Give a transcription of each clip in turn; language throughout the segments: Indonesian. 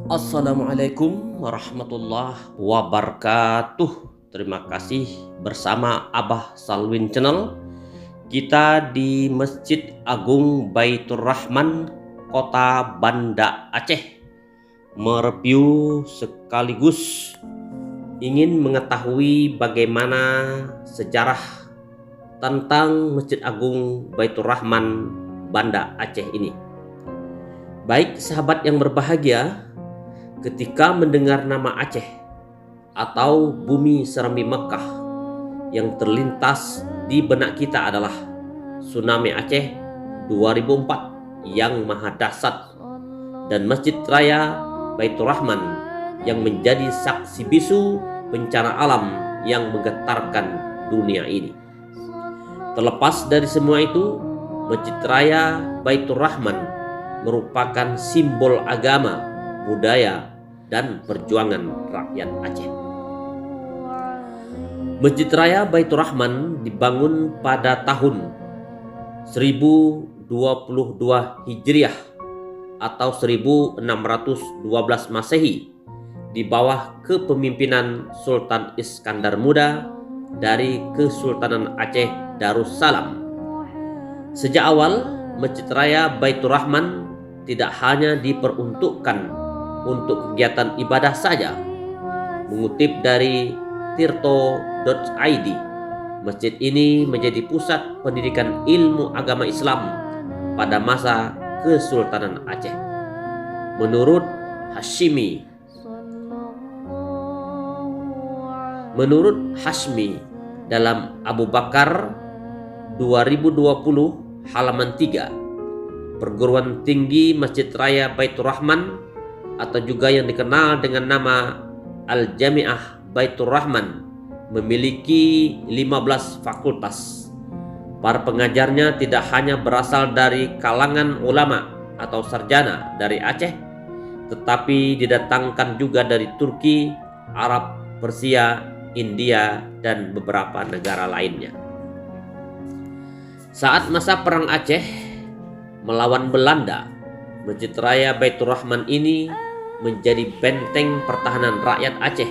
Assalamualaikum warahmatullahi wabarakatuh. Terima kasih bersama Abah Salwin Channel. Kita di Masjid Agung Baitur Rahman, Kota Banda Aceh, mereview sekaligus ingin mengetahui bagaimana sejarah tentang Masjid Agung Baitur Rahman Banda Aceh ini. Baik sahabat yang berbahagia, ketika mendengar nama Aceh atau bumi Serambi Mekah, yang terlintas di benak kita adalah tsunami Aceh 2004 yang maha dahsyat dan Masjid Raya Baitur Rahman yang menjadi saksi bisu bencana alam yang menggetarkan dunia ini. Terlepas dari semua itu, Masjid Raya Baitur Rahman merupakan simbol agama, budaya, dan perjuangan rakyat Aceh. Masjid Raya Baitur Rahman dibangun pada tahun 1022 Hijriah atau 1612 Masehi di bawah kepemimpinan Sultan Iskandar Muda dari Kesultanan Aceh Darussalam. Sejak awal, Masjid Raya Baitur Rahman tidak hanya diperuntukkan untuk kegiatan ibadah saja. Mengutip dari tirto.id, masjid ini menjadi pusat pendidikan ilmu agama Islam pada masa Kesultanan Aceh. Menurut Hashmi dalam Abu Bakar 2020 halaman 3, perguruan tinggi Masjid Raya Baitur Rahman atau juga yang dikenal dengan nama Al-Jami'ah Baitur Rahman memiliki 15 fakultas. Para pengajarnya tidak hanya berasal dari kalangan ulama atau sarjana dari Aceh, tetapi didatangkan juga dari Turki, Arab, Persia, India, dan beberapa negara lainnya. Saat masa Perang Aceh melawan Belanda, Masjid Raya Baitur Rahman ini menjadi benteng pertahanan rakyat Aceh.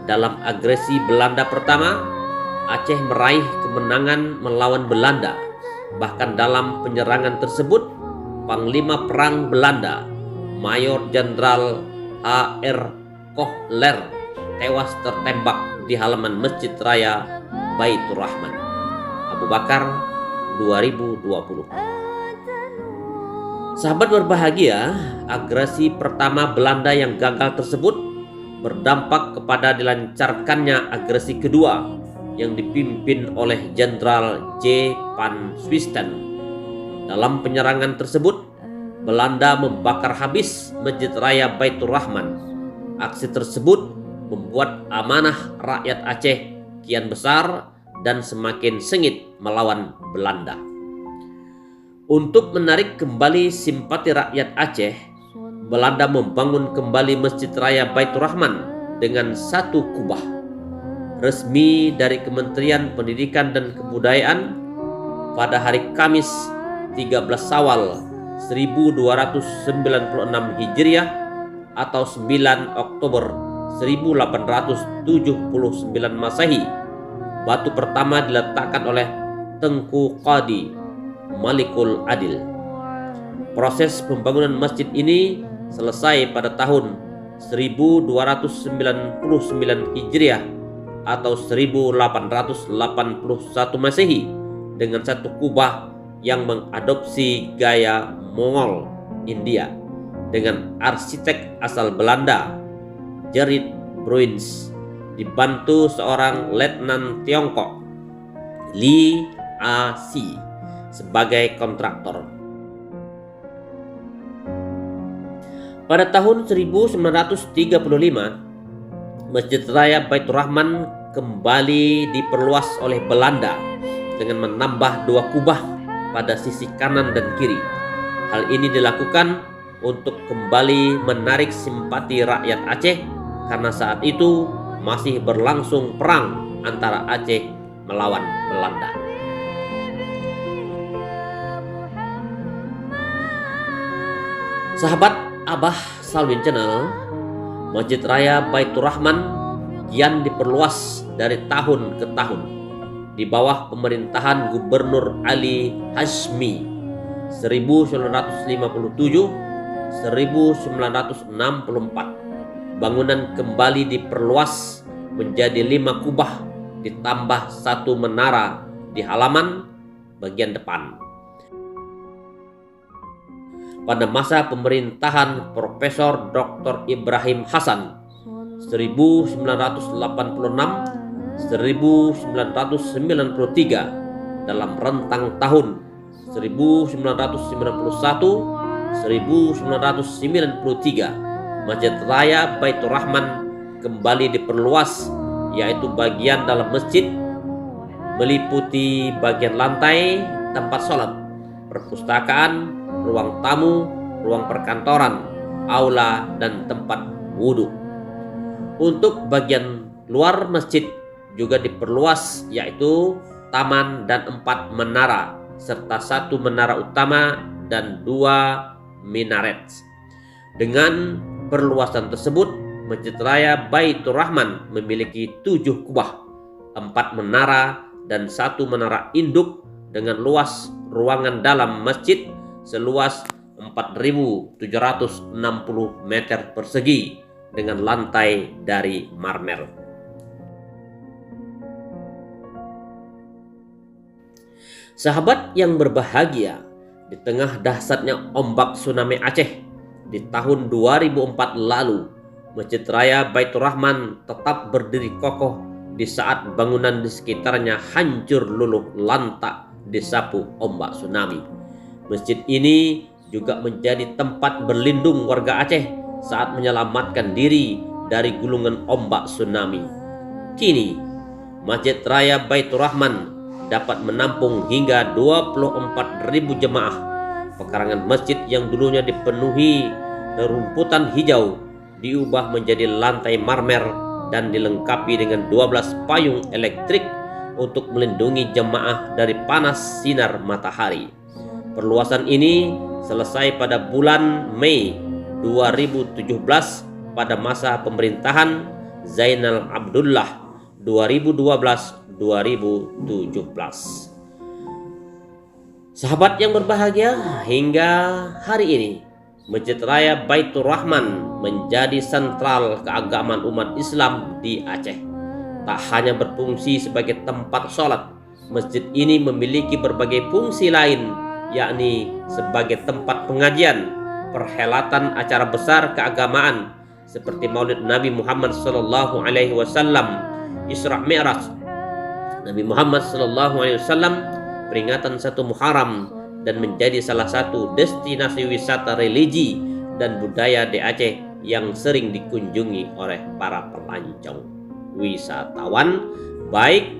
Dalam agresi Belanda pertama, Aceh meraih kemenangan melawan Belanda. Bahkan dalam penyerangan tersebut, Panglima Perang Belanda, Mayor Jenderal H.R. Kohler, tewas tertembak di halaman Masjid Raya Baitur Rahman. Abu Bakar 2020. Sahabat berbahagia, agresi pertama Belanda yang gagal tersebut berdampak kepada dilancarkannya agresi kedua yang dipimpin oleh Jenderal J. Van Swisten. Dalam penyerangan tersebut, Belanda membakar habis Masjid Raya Baitur Rahman. Aksi tersebut membuat amanah rakyat Aceh kian besar dan semakin sengit melawan Belanda. Untuk menarik kembali simpati rakyat Aceh, Belanda membangun kembali Masjid Raya Baitur Rahman dengan satu kubah. Resmi dari Kementerian Pendidikan dan Kebudayaan pada hari Kamis 13 Syawal 1296 Hijriah atau 9 Oktober 1879 Masehi, batu pertama diletakkan oleh Tengku Qadi Malikul Adil. Proses pembangunan masjid ini selesai pada tahun 1299 Hijriah atau 1881 Masehi dengan satu kubah yang mengadopsi gaya Mongol India dengan arsitek asal Belanda, Gerrit Bruins, dibantu seorang letnan Tiongkok, Li A. Si, sebagai kontraktor. Pada tahun 1935, Masjid Raya Baitur Rahman kembali diperluas oleh Belanda dengan menambah dua kubah pada sisi kanan dan kiri. Hal ini dilakukan untuk kembali menarik simpati rakyat Aceh karena saat itu masih berlangsung perang antara Aceh melawan Belanda. Sahabat Abah Salwin Channel, Masjid Raya Baitur Rahman kian diperluas dari tahun ke tahun di bawah pemerintahan Gubernur Ali Hashmi 1957-1964. Bangunan kembali diperluas menjadi 5 kubah ditambah 1 menara di halaman bagian depan. Pada masa pemerintahan Profesor Dr. Ibrahim Hasan 1986-1993 dalam rentang tahun 1991-1993, Masjid Raya Baitur Rahman kembali diperluas, yaitu bagian dalam masjid meliputi bagian lantai tempat sholat, perpustakaan, ruang tamu, ruang perkantoran, aula, dan tempat wudhu. Untuk bagian luar masjid juga diperluas, yaitu taman dan 4 menara serta 1 menara utama dan 2 minaret. Dengan perluasan tersebut, Masjid Raya Baitur Rahman memiliki 7 kubah, 4 menara dan 1 menara induk dengan luas ruangan dalam masjid seluas 4.760 meter persegi dengan lantai dari marmer. Sahabat yang berbahagia, di tengah dahsyatnya ombak tsunami Aceh di tahun 2004 lalu, Masjid Raya Baitur Rahman tetap berdiri kokoh di saat bangunan di sekitarnya hancur luluh lantak disapu ombak tsunami. Masjid ini juga menjadi tempat berlindung warga Aceh saat menyelamatkan diri dari gulungan ombak tsunami. Kini, Masjid Raya Baitur Rahman dapat menampung hingga 24.000 jemaah. Pekarangan masjid yang dulunya dipenuhi rerumputan hijau diubah menjadi lantai marmer dan dilengkapi dengan 12 payung elektrik untuk melindungi jemaah dari panas sinar matahari. Perluasan ini selesai pada bulan Mei 2017 pada masa pemerintahan Zainal Abdullah 2012-2017. Sahabat yang berbahagia, hingga hari ini Masjid Raya Baitur Rahman menjadi sentral keagamaan umat Islam di Aceh. Tak hanya berfungsi sebagai tempat sholat, masjid ini memiliki berbagai fungsi lain, yakni sebagai tempat pengajian, perhelatan acara besar keagamaan seperti Maulid Nabi Muhammad SAW, Isra Mi'raj Nabi Muhammad SAW, peringatan 1 Muharram, dan menjadi salah satu destinasi wisata religi dan budaya di Aceh yang sering dikunjungi oleh para pelancong wisatawan baik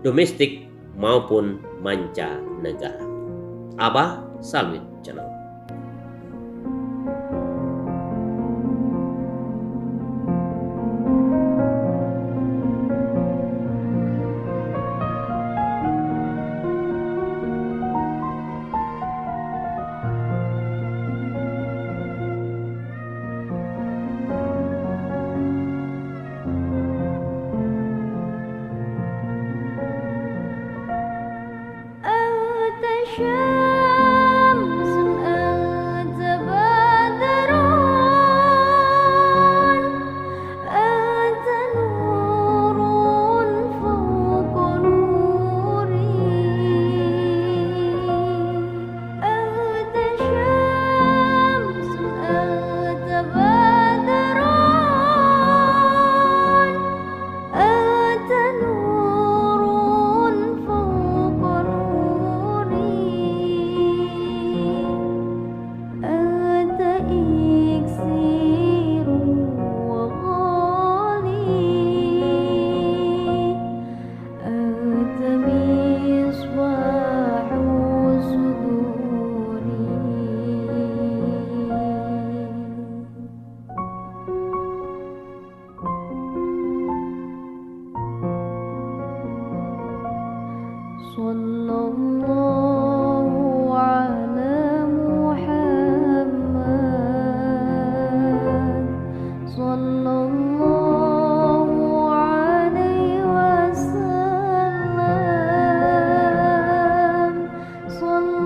domestik maupun mancanegara. Abah Salwin Channel. شمس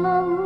membuat